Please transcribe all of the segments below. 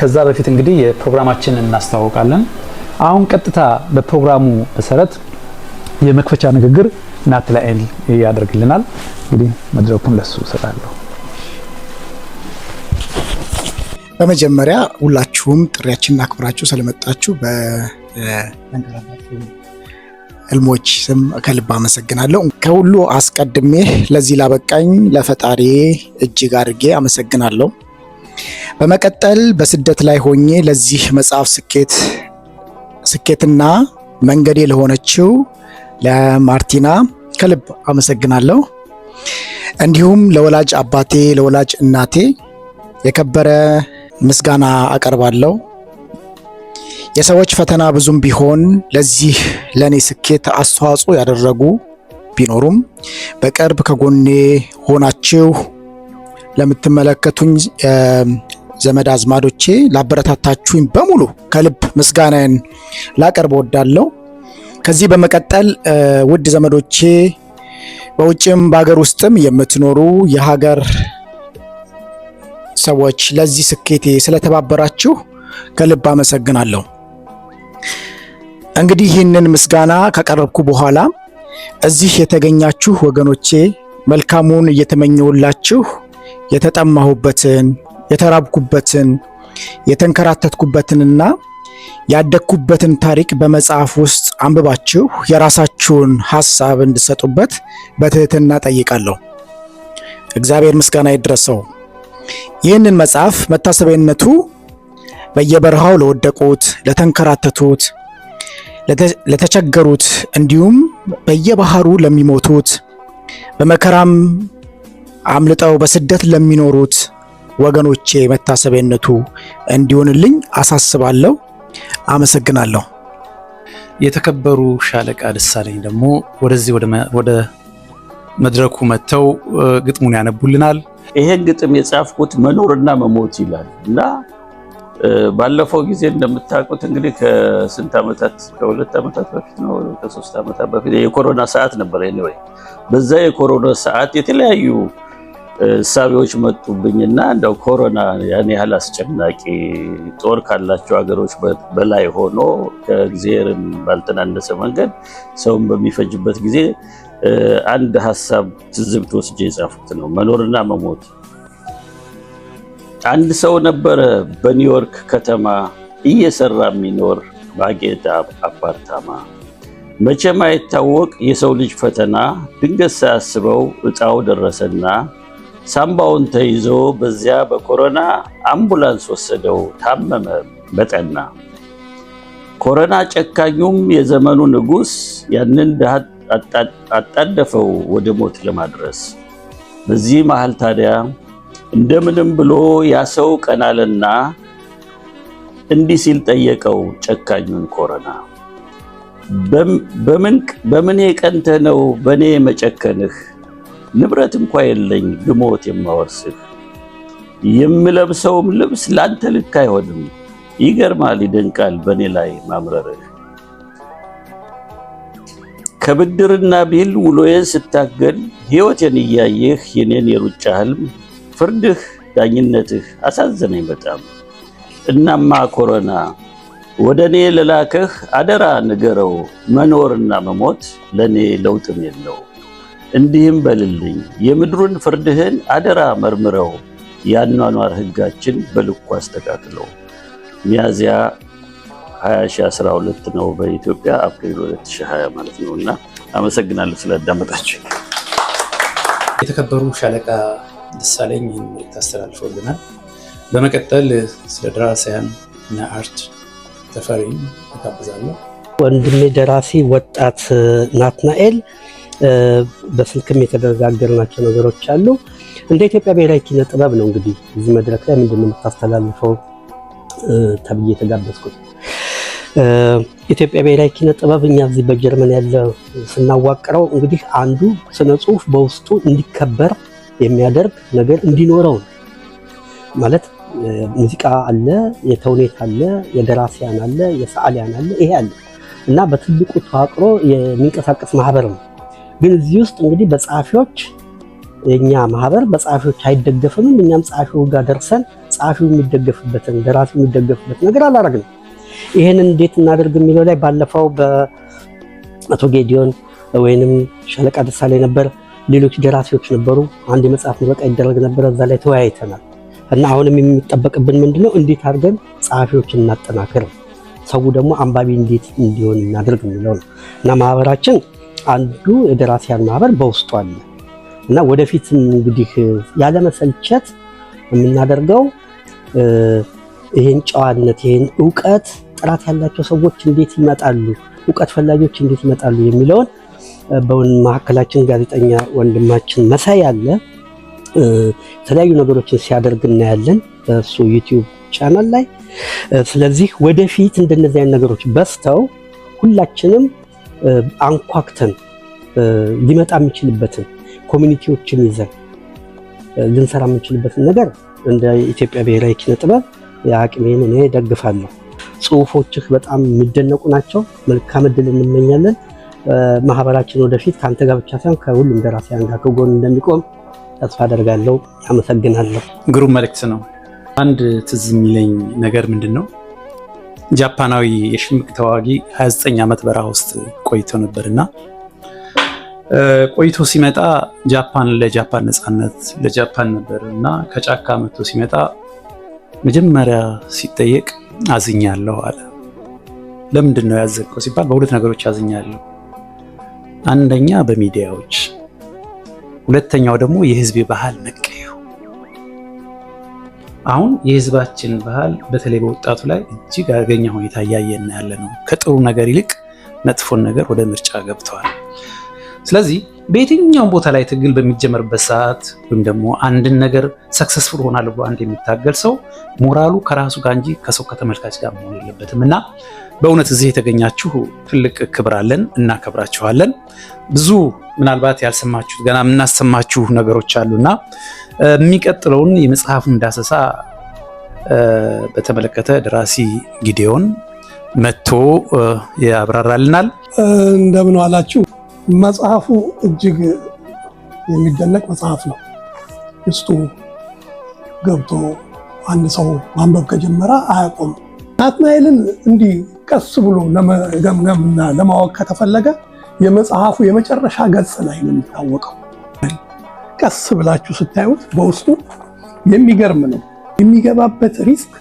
ከዛ በፊት እንግዲህ የፕሮግራማችንን እናስተዋውቃለን። አሁን ቀጥታ በፕሮግራሙ መሰረት የመክፈቻ ንግግር ናትናኤል ያደርግልናል። እንግዲህ መድረኩን ለሱ ሰጣለሁ። በመጀመሪያ ሁላችሁም ጥሪያችንን አክብራችሁ ስለመጣችሁ በተንከራታችሁ ህልሞች ስም ከልብ አመሰግናለሁ። ከሁሉ አስቀድሜ ለዚህ ላበቃኝ ለፈጣሪ እጅግ አድርጌ አመሰግናለሁ። በመቀጠል በስደት ላይ ሆኜ ለዚህ መጽሐፍ ስኬትና መንገዴ ለሆነችው ለማርቲና ከልብ አመሰግናለሁ። እንዲሁም ለወላጅ አባቴ፣ ለወላጅ እናቴ የከበረ ምስጋና አቀርባለሁ። የሰዎች ፈተና ብዙም ቢሆን ለዚህ ለኔ ስኬት አስተዋጽኦ ያደረጉ ቢኖሩም በቅርብ ከጎኔ ሆናችሁ ለምትመለከቱኝ ዘመድ አዝማዶቼ ላበረታታችሁኝ በሙሉ ከልብ ምስጋናን ላቀርብ እወዳለሁ። ከዚህ በመቀጠል ውድ ዘመዶቼ በውጭም በሀገር ውስጥም የምትኖሩ የሀገር ሰዎች ለዚህ ስኬቴ ስለተባበራችሁ ከልብ አመሰግናለሁ። እንግዲህ ይህንን ምስጋና ካቀረብኩ በኋላ እዚህ የተገኛችሁ ወገኖቼ መልካሙን እየተመኘሁላችሁ የተጠማሁበትን፣ የተራብኩበትን፣ የተንከራተትኩበትንና ያደግኩበትን ታሪክ በመጽሐፍ ውስጥ አንብባችሁ የራሳችሁን ሐሳብ እንድትሰጡበት በትህትና ጠይቃለሁ። እግዚአብሔር ምስጋና ይድረሰው። ይህንን መጽሐፍ መታሰቢያነቱ በየበረሃው ለወደቁት፣ ለተንከራተቱት፣ ለተቸገሩት እንዲሁም በየባህሩ ለሚሞቱት በመከራም አምልጠው በስደት ለሚኖሩት ወገኖቼ መታሰቢያነቱ እንዲሆንልኝ አሳስባለሁ። አመሰግናለሁ። የተከበሩ ሻለቃ ደሳለኝ ደግሞ ወደዚህ ወደ መድረኩ መጥተው ግጥሙን ያነቡልናል። ይሄን ግጥም የጻፍኩት መኖርና መሞት ይላል እና ባለፈው ጊዜ እንደምታውቁት እንግዲህ ከስንት ዓመታት ከ2 ዓመታት በፊት ነው ከ3 ዓመታት በፊት የኮሮና ሰዓት ነበር። ኤኒዌይ በዛ የኮሮና ሰዓት የተለያዩ እሳቤዎች መጡብኝና እንደው ኮሮና ያን ያህል አስጨናቂ ጦር ካላቸው ሀገሮች በላይ ሆኖ ከእግዚአብሔርም ባልተናነሰ መንገድ ሰውን በሚፈጅበት ጊዜ አንድ ሀሳብ ትዝብት ወስጄ የጻፍኩት ነው። መኖርና መሞት። አንድ ሰው ነበረ በኒውዮርክ ከተማ እየሰራ የሚኖር ባጌጥ አፓርታማ። መቼም አይታወቅ የሰው ልጅ ፈተና፣ ድንገት ሳያስበው እጣው ደረሰና ሳምባውን ተይዞ በዚያ በኮሮና አምቡላንስ ወሰደው፣ ታመመ በጠና። ኮሮና ጨካኙም የዘመኑ ንጉሥ ያንን ድሃ አጣደፈው ወደ ሞት ለማድረስ። በዚህ መሃል ታዲያ እንደምንም ብሎ ያ ሰው ቀናልና እንዲህ ሲል ጠየቀው ጨካኙን ኮሮና፣ በምን ቀንተህ ነው በእኔ መጨከንህ? ንብረት እንኳ የለኝ ብሞት የማወርስህ፣ የምለብሰውም ልብስ ላንተ ልክ አይሆንም፣ ይገርማል ይደንቃል በእኔ ላይ ማምረርህ። ከብድርና ቢል ውሎዬን ስታገል ሕይወቴን እያየህ የኔን የሩጫ ህልም፣ ፍርድህ ዳኝነትህ አሳዘነኝ በጣም። እናማ ኮሮና ወደ እኔ ለላከህ አደራ ንገረው፣ መኖርና መሞት ለእኔ ለውጥም የለው። እንዲህም በልልኝ የምድሩን ፍርድህን አደራ መርምረው፣ የአኗኗር ህጋችን በልኩ አስተካክለው። ሚያዝያ 2012 ነው በኢትዮጵያ፣ አፕሪል 2020 ማለት ነው። እና አመሰግናለሁ ስላዳመጣችሁ። የተከበሩ ሻለቃ ደሳለኝ ይህን መልእክት አስተላልፈውልናል። በመቀጠል ስለ ደራሲያን እና አርት ተፈሪ እጋብዛለሁ። ወንድሜ ደራሲ ወጣት ናትናኤል በስልክም የተነጋገርናቸው ነገሮች አሉ። እንደ ኢትዮጵያ ብሔራዊ ኪነ ጥበብ ነው እንግዲህ እዚህ መድረክ ላይ ምንድነው የምታስተላልፈው ተብዬ የተጋበዝኩት። ኢትዮጵያ ብሔራዊ ኪነ ጥበብ እኛ እዚህ በጀርመን ያለ ስናዋቅረው እንግዲህ አንዱ ስነ ጽሁፍ በውስጡ እንዲከበር የሚያደርግ ነገር እንዲኖረው ነው። ማለት ሙዚቃ አለ፣ የተውኔት አለ፣ የደራሲያን አለ፣ የሰዓሊያን አለ፣ ይሄ አለ እና በትልቁ ተዋቅሮ የሚንቀሳቀስ ማህበር ነው። ግን እዚህ ውስጥ እንግዲህ በጸሐፊዎች የኛ ማህበር በጸሐፊዎች አይደገፍም። እኛም ጸሐፊው ጋር ደርሰን ጸሐፊው የሚደገፍበትን ደራሲው የሚደገፍበት ነገር አላረግንም። ይሄንን እንዴት እናደርግ የሚለው ላይ ባለፈው በአቶ ጌዲዮን ወይንም ሻለቃ ደሳለኝ ነበር፣ ሌሎች ደራሲዎች ነበሩ። አንድ የመጽሐፍ ምረቃ ይደረግ ነበር፣ እዛ ላይ ተወያይተናል። እና አሁንም የሚጠበቅብን ምንድነው እንዴት አድርገን ጸሐፊዎችን እናጠናክር፣ ሰው ደግሞ አንባቢ እንዴት እንዲሆን እናደርግ የሚለው ነው። እና ማህበራችን አንዱ የደራሲያን ማህበር በውስጡ አለ እና ወደፊት እንግዲህ ያለመሰልቸት የምናደርገው ይሄን ጨዋነት ይሄን ዕውቀት ጥራት ያላቸው ሰዎች እንዴት ይመጣሉ፣ ዕውቀት ፈላጊዎች እንዴት ይመጣሉ የሚለውን በመካከላችን ጋዜጠኛ ወንድማችን መሳይ አለ። የተለያዩ ነገሮችን ሲያደርግ እናያለን በሱ ዩቲዩብ ቻናል ላይ። ስለዚህ ወደፊት እንደነዚህ አይነት ነገሮች በስተው ሁላችንም አንኳክተን ሊመጣ የሚችልበትን ኮሚኒቲዎችን ይዘን ልንሰራ የምንችልበትን ነገር እንደ ኢትዮጵያ ብሔራዊ ኪነ ጥበብ የአቅሜን እኔ ደግፋለሁ። ጽሁፎችህ በጣም የሚደነቁ ናቸው። መልካም እድል እንመኛለን። ማህበራችን ወደፊት ከአንተ ጋር ብቻ ሳይሆን ከሁሉም ደራሲያን ጋር ከጎን እንደሚቆም ተስፋ አደርጋለሁ። አመሰግናለሁ። ግሩም መልእክት ነው። አንድ ትዝ የሚለኝ ነገር ምንድን ነው፣ ጃፓናዊ የሽምቅ ተዋጊ 29 ዓመት በረሃ ውስጥ ቆይቶ ነበርና ቆይቶ ሲመጣ ጃፓን ለጃፓን ነፃነት ለጃፓን ነበር እና ከጫካ መጥቶ ሲመጣ መጀመሪያ ሲጠየቅ አዝኛለሁ አለ። ለምንድን ነው ያዘንከው ሲባል በሁለት ነገሮች አዝኛለሁ። አንደኛ በሚዲያዎች፣ ሁለተኛው ደግሞ የህዝብ ባህል መቀየሩ። አሁን የህዝባችን ባህል በተለይ በወጣቱ ላይ እጅግ አደገኛ ሁኔታ እያየን ያለ ነው። ከጥሩ ነገር ይልቅ መጥፎን ነገር ወደ ምርጫ ገብተዋል። ስለዚህ በየትኛውም ቦታ ላይ ትግል በሚጀመርበት ሰዓት ወይም ደግሞ አንድን ነገር ሰክሰስፉል ሆናል ብሎ አንድ የሚታገል ሰው ሞራሉ ከራሱ ጋር እንጂ ከሰው ከተመልካች ጋር መሆን የለበትም እና በእውነት እዚህ የተገኛችሁ ትልቅ ክብር አለን፣ እናከብራችኋለን። ብዙ ምናልባት ያልሰማችሁት ገና የምናሰማችሁ ነገሮች አሉና የሚቀጥለውን የመጽሐፉን ዳሰሳ በተመለከተ ደራሲ ጊዲዮን መጥቶ ያብራራልናል። እንደምን ዋላችሁ። መጽሐፉ እጅግ የሚደነቅ መጽሐፍ ነው። ውስጡ ገብቶ አንድ ሰው ማንበብ ከጀመረ አያቆም። ናትናኤልን እንዲህ ቀስ ብሎ ለመገምገምና ለማወቅ ከተፈለገ የመጽሐፉ የመጨረሻ ገጽ ላይ ነው የሚታወቀው። ቀስ ብላችሁ ስታዩት በውስጡ የሚገርም ነው። የሚገባበት ሪስክ፣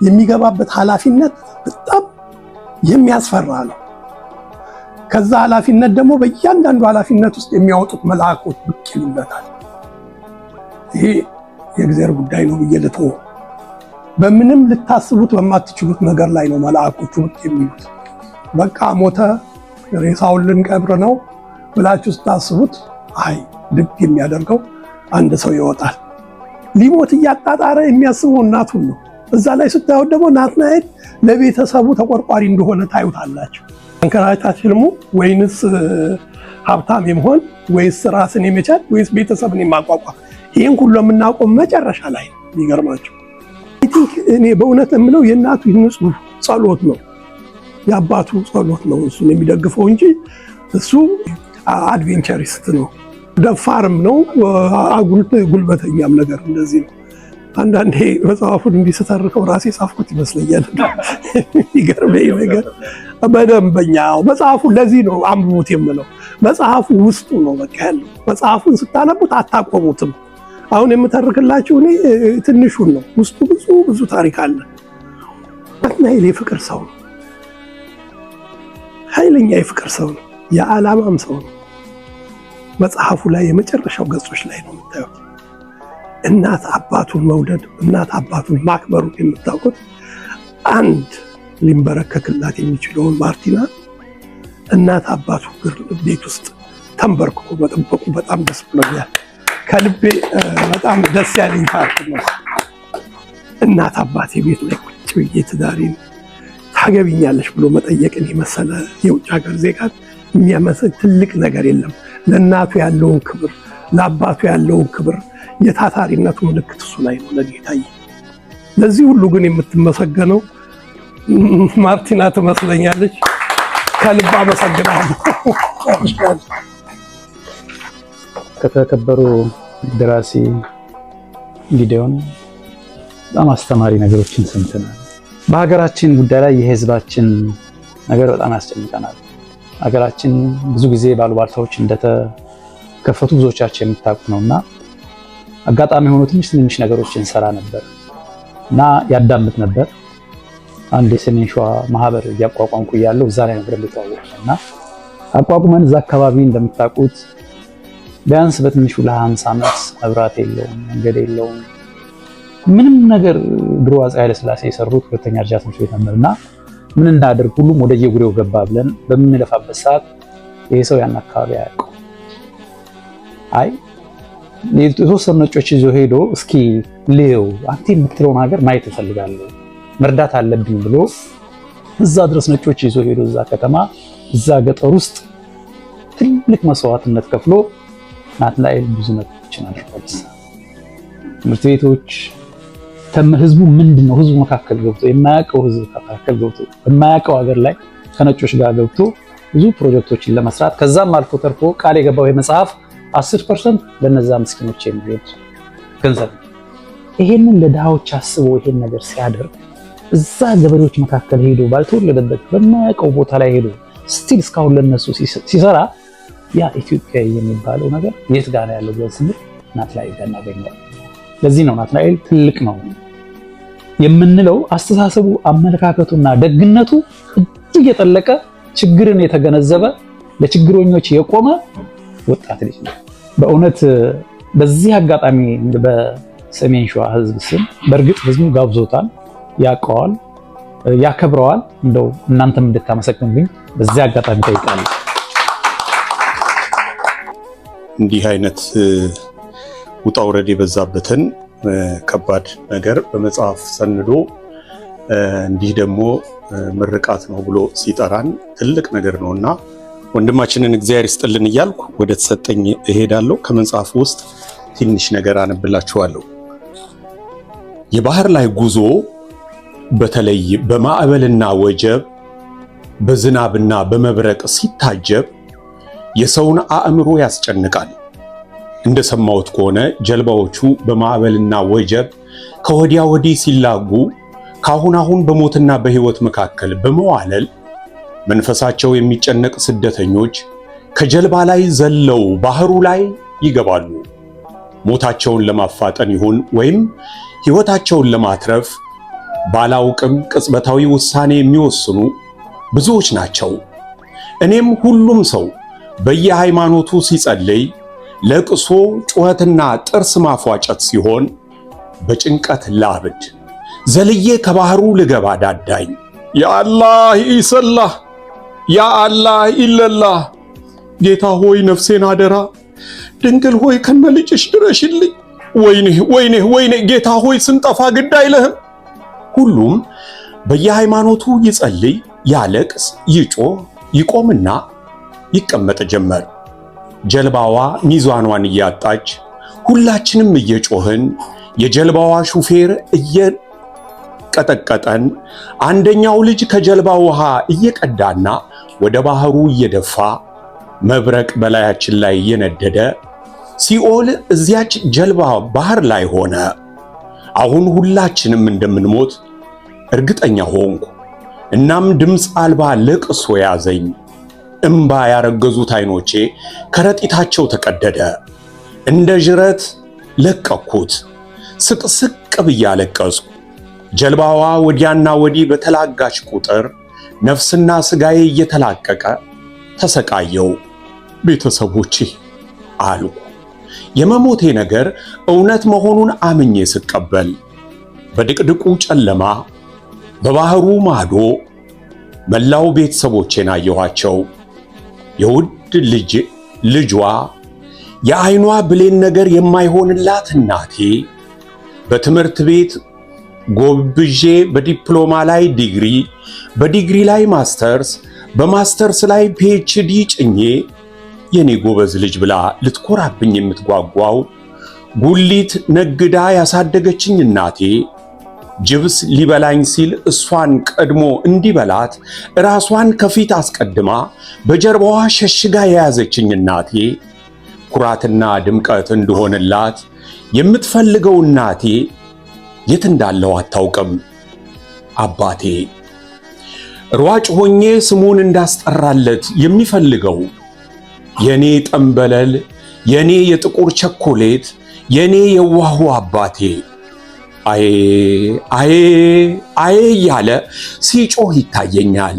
የሚገባበት ኃላፊነት በጣም የሚያስፈራ ነው። ከዛ ኃላፊነት ደግሞ በእያንዳንዱ ኃላፊነት ውስጥ የሚያወጡት መልአኮች ብቅ ይሉለታል። ይሄ የእግዚአብሔር ጉዳይ ነው ብዬ ልተወው። በምንም ልታስቡት በማትችሉት ነገር ላይ ነው መልአኮቹ ብቅ የሚሉት። በቃ ሞተ፣ ሬሳውን ልንቀብር ነው ብላችሁ ስታስቡት አይ ድግ የሚያደርገው አንድ ሰው ይወጣል። ሊሞት እያጣጣረ የሚያስበው እናቱን ነው። እዛ ላይ ስታዩት ደግሞ ናትናኤል ለቤተሰቡ ተቆርቋሪ እንደሆነ ታዩታላችሁ። አንከራታች ህልሙ ወይንስ ሀብታም የመሆን ወይስ ራስን የመቻል ወይስ ቤተሰብን የማቋቋም? ይህን ሁሉ የምናውቀው መጨረሻ ላይ ነው። የሚገርማቸው እኔ በእውነት የምለው የእናቱ ንጹህ ጸሎት ነው፣ የአባቱ ጸሎት ነው እሱን የሚደግፈው እንጂ እሱ አድቬንቸሪስት ነው፣ ደፋርም ነው፣ ጉልበተኛም ነገር እንደዚህ ነው። አንዳንዴ መጽሐፉን እንዲስተርከው ራሴ ጻፍኩት ይመስለኛል። የሚገርመኝ ነገር በደንበኛው መጽሐፉ ለዚህ ነው አንብቡት የምለው። መጽሐፉ ውስጡ ነው በቃ ያለው። መጽሐፉን ስታነቡት አታቆሙትም። አሁን የምተርክላችሁ እኔ ትንሹን ነው። ውስጡ ብዙ ታሪክ አለ። ናትናኤል የፍቅር ሰው ነው። ኃይለኛ የፍቅር ሰው ነው። የዓላማም ሰው ነው። መጽሐፉ ላይ የመጨረሻው ገጾች ላይ ነው የምታዩት። እናት አባቱን መውደድ፣ እናት አባቱን ማክበሩን የምታውቁት አንድ ሊንበረከክላት የሚችለውን ማርቲና እናት አባቱ ቤት ውስጥ ተንበርክኮ መጠበቁ በጣም ደስ ብሎኛል። ከልቤ በጣም ደስ ያለኝ ፓርት ነው። እናት አባቴ ቤት ላይ ቁጭ ብዬ ትዳሬን ታገቢኛለሽ ብሎ መጠየቅን የመሰለ የውጭ ሀገር ዜጋን የሚያመሰግን ትልቅ ነገር የለም። ለእናቱ ያለውን ክብር፣ ለአባቱ ያለውን ክብር፣ የታታሪነቱ ምልክት እሱ ላይ ነው ለጌታዬ። ለዚህ ሁሉ ግን የምትመሰገነው ማርቲና ትመስለኛለች። ከልብ አመሰግናለሁ። ከተከበሩ ደራሲ ጊዲዮን በጣም አስተማሪ ነገሮችን ሰምተናል። በሀገራችን ጉዳይ ላይ የህዝባችን ነገር በጣም ያስጨንቀናል። ሀገራችን ብዙ ጊዜ ባሉባልታዎች እንደተከፈቱ ብዙዎቻችን የምታውቁ ነውና አጋጣሚ ሆኖ ትንሽ ነገሮችን ሰራ ነበር እና ያዳምጥ ነበር። አንድ የሰሜን ሸዋ ማህበር እያቋቋምኩ ያለው እዛ ላይ ነበር ልተዋወቅና አቋቁመን እዛ አካባቢ እንደምታውቁት ቢያንስ በትንሹ ለ50 ዓመት መብራት የለውም፣ መንገድ የለውም፣ ምንም ነገር። ድሮ አፄ ኃይለ ሥላሴ የሰሩት ሁለተኛ ደረጃ ትምህርት ቤት ነበርና ምን እንዳደርግ ሁሉም ወደ የጉሬው ገባ ብለን በምንለፋበት ሰዓት ይሄ ሰው ያን አካባቢ አያውቀው። አይ የተወሰኑ ነጮች ይዞ ሄዶ እስኪ ሌው አንተ የምትለውን ሀገር ማየት እፈልጋለሁ መርዳት አለብኝ ብሎ እዛ ድረስ ነጮች ይዞ ሄዶ እዛ ከተማ እዛ ገጠር ውስጥ ትልቅ መስዋዕትነት ከፍሎ ናትናኤል ብዙ ነገሮችን አድርጓል። ትምህርት ቤቶች ህዝቡ ምንድነው ህዝቡ መካከል ገብቶ የማያውቀው ህዝብ መካከል ገብቶ የማያውቀው ሀገር ላይ ከነጮች ጋር ገብቶ ብዙ ፕሮጀክቶችን ለመስራት ከዛም አልፎ ተርፎ ቃል የገባው የመጽሐፍ 10% ለነዛ ምስኪኖች የሚሄድ ገንዘብ። ይሄንን ለድሃዎች አስቦ ይሄን ነገር ሲያደርግ እዛ ገበሬዎች መካከል ሄዶ ባልተወለደበት በማያውቀው ቦታ ላይ ሄዶ ስቲል እስካሁን ለነሱ ሲሰራ ያ ኢትዮጵያዊ የሚባለው ነገር የት ጋር ነው ያለው ብለን ስንል ናትናኤል ጋር እናገኘዋለን። ለዚህ ነው ናትናኤል ትልቅ ነው የምንለው። አስተሳሰቡ፣ አመለካከቱና ደግነቱ እጅግ የጠለቀ ችግርን የተገነዘበ ለችግረኞች የቆመ ወጣት ልጅ ነው። በእውነት በዚህ አጋጣሚ በሰሜን ሸዋ ህዝብ ስም በእርግጥ ህዝቡ ጋብዞታል፣ ያውቀዋል፣ ያከብረዋል። እንደው እናንተም እንድታመሰግኑልኝ በዚህ አጋጣሚ ጠይቃለሁ። እንዲህ አይነት ውጣ ውረድ የበዛበትን ከባድ ነገር በመጽሐፍ ሰንዶ እንዲህ ደግሞ ምርቃት ነው ብሎ ሲጠራን ትልቅ ነገር ነውና ወንድማችንን እግዚአብሔር ይስጥልን እያልኩ ወደ ተሰጠኝ እሄዳለሁ። ከመጽሐፉ ውስጥ ትንሽ ነገር አነብላችኋለሁ። የባህር ላይ ጉዞ በተለይ በማዕበልና ወጀብ በዝናብና በመብረቅ ሲታጀብ የሰውን አእምሮ ያስጨንቃል። እንደሰማሁት ከሆነ ጀልባዎቹ በማዕበልና ወጀብ ከወዲያ ወዲህ ሲላጉ ካሁን በሞትና በሕይወት መካከል በመዋለል መንፈሳቸው የሚጨነቅ ስደተኞች ከጀልባ ላይ ዘለው ባህሩ ላይ ይገባሉ። ሞታቸውን ለማፋጠን ይሁን ወይም ሕይወታቸውን ለማትረፍ ባላውቅም ቅጽበታዊ ውሳኔ የሚወስኑ ብዙዎች ናቸው። እኔም ሁሉም ሰው በየሃይማኖቱ ሲጸልይ ለቅሶ ጩኸትና ጥርስ ማፏጨት ሲሆን በጭንቀት ላብድ ዘልዬ ከባህሩ ልገባ ዳዳኝ። ያአላህ ኢሰላህ ያአላህ ኢለላህ። ጌታ ሆይ ነፍሴን አደራ፣ ድንግል ሆይ ከነልጅሽ ድረሽልኝ። ወይኔ ጌታ ሆይ ስንጠፋ ግድ አይለህም። ሁሉም በየሃይማኖቱ ይጸልይ፣ ያለቅስ፣ ይጮህ፣ ይቆምና ይቀመጥ ጀመር። ጀልባዋ ሚዛኗን እያጣች ሁላችንም እየጮህን የጀልባዋ ሹፌር እየቀጠቀጠን አንደኛው ልጅ ከጀልባ ውሃ እየቀዳና ወደ ባህሩ እየደፋ መብረቅ በላያችን ላይ እየነደደ ሲኦል እዚያች ጀልባ ባህር ላይ ሆነ። አሁን ሁላችንም እንደምንሞት እርግጠኛ ሆንኩ። እናም ድምፅ አልባ ለቅሶ ያዘኝ። እምባ ያረገዙት አይኖቼ ከረጢታቸው ተቀደደ። እንደ ጅረት ለቀኩት። ስቅስቅ ብዬ አለቀስኩ። ጀልባዋ ወዲያና ወዲህ በተላጋች ቁጥር ነፍስና ስጋዬ እየተላቀቀ ተሰቃየው። ቤተሰቦቼ አልኩ። የመሞቴ ነገር እውነት መሆኑን አምኜ ስቀበል በድቅድቁ ጨለማ በባህሩ ማዶ መላው ቤተሰቦቼን አየኋቸው። የውድ ልጇ የዓይኗ ብሌን ነገር የማይሆንላት እናቴ፣ በትምህርት ቤት ጎብዤ በዲፕሎማ ላይ ዲግሪ፣ በዲግሪ ላይ ማስተርስ፣ በማስተርስ ላይ ፒኤችዲ ጭኜ የኔ ጎበዝ ልጅ ብላ ልትኮራብኝ የምትጓጓው ጉሊት ነግዳ ያሳደገችኝ እናቴ፣ ጅብስ ሊበላኝ ሲል እሷን ቀድሞ እንዲበላት ራሷን ከፊት አስቀድማ በጀርባዋ ሸሽጋ የያዘችኝ እናቴ፣ ኩራትና ድምቀት እንደሆነላት የምትፈልገው እናቴ፣ የት እንዳለው አታውቅም። አባቴ ሯጭ ሆኜ ስሙን እንዳስጠራለት የሚፈልገው የኔ ጠንበለል፣ የኔ የጥቁር ቸኮሌት፣ የኔ የዋሁ አባቴ አዬ አዬ አዬ እያለ ሲጮህ ይታየኛል።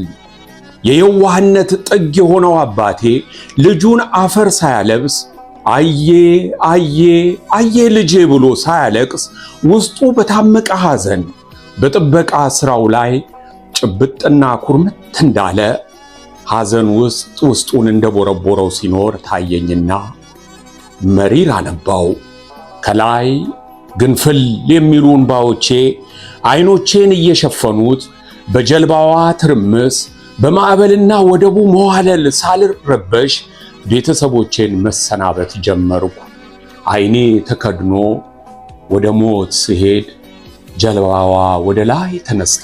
የየዋህነት ጥግ የሆነው አባቴ ልጁን አፈር ሳያለብስ አዬ አዬ አዬ ልጄ ብሎ ሳያለቅስ ውስጡ በታመቀ ሐዘን በጥበቃ ስራው ላይ ጭብጥና ኩርምት እንዳለ ሐዘን ውስጡን እንደቦረቦረው ሲኖር ታየኝና መሪር አነባው። ከላይ ግንፍል የሚሉ እንባዎቼ አይኖቼን እየሸፈኑት በጀልባዋ ትርምስ በማዕበልና ወደቡ መዋለል ሳልረበሽ ቤተሰቦቼን መሰናበት ጀመርኩ። አይኔ ተከድኖ ወደ ሞት ስሄድ ጀልባዋ ወደ ላይ ተነስታ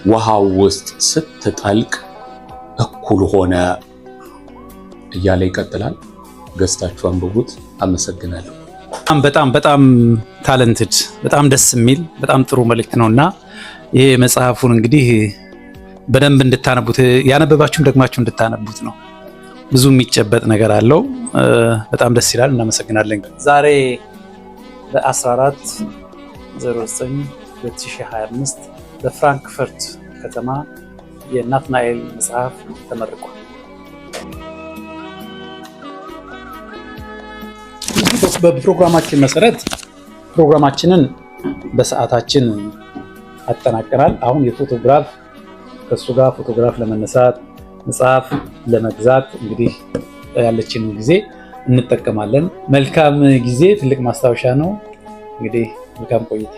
ውሃው ውስጥ ስትጠልቅ እኩል ሆነ እያለ ይቀጥላል። ገዝታችሁ አንብቡት። አመሰግናለሁ። በጣም ታለንትድ፣ በጣም ደስ የሚል በጣም ጥሩ መልእክት ነውና ይሄ መጽሐፉን እንግዲህ በደንብ እንድታነቡት ያነበባችሁም ደግማችሁ እንድታነቡት ነው። ብዙ የሚጨበጥ ነገር አለው። በጣም ደስ ይላል። እናመሰግናለን። ዛሬ በ14/09/2025 በፍራንክፈርት ከተማ የናትናኤል መጽሐፍ ተመርቋል። በፕሮግራማችን መሰረት ፕሮግራማችንን በሰዓታችን አጠናቀናል። አሁን የፎቶግራፍ ከሱ ጋር ፎቶግራፍ ለመነሳት መጽሐፍ ለመግዛት እንግዲህ ያለችን ጊዜ እንጠቀማለን። መልካም ጊዜ፣ ትልቅ ማስታወሻ ነው። እንግዲህ መልካም ቆይታ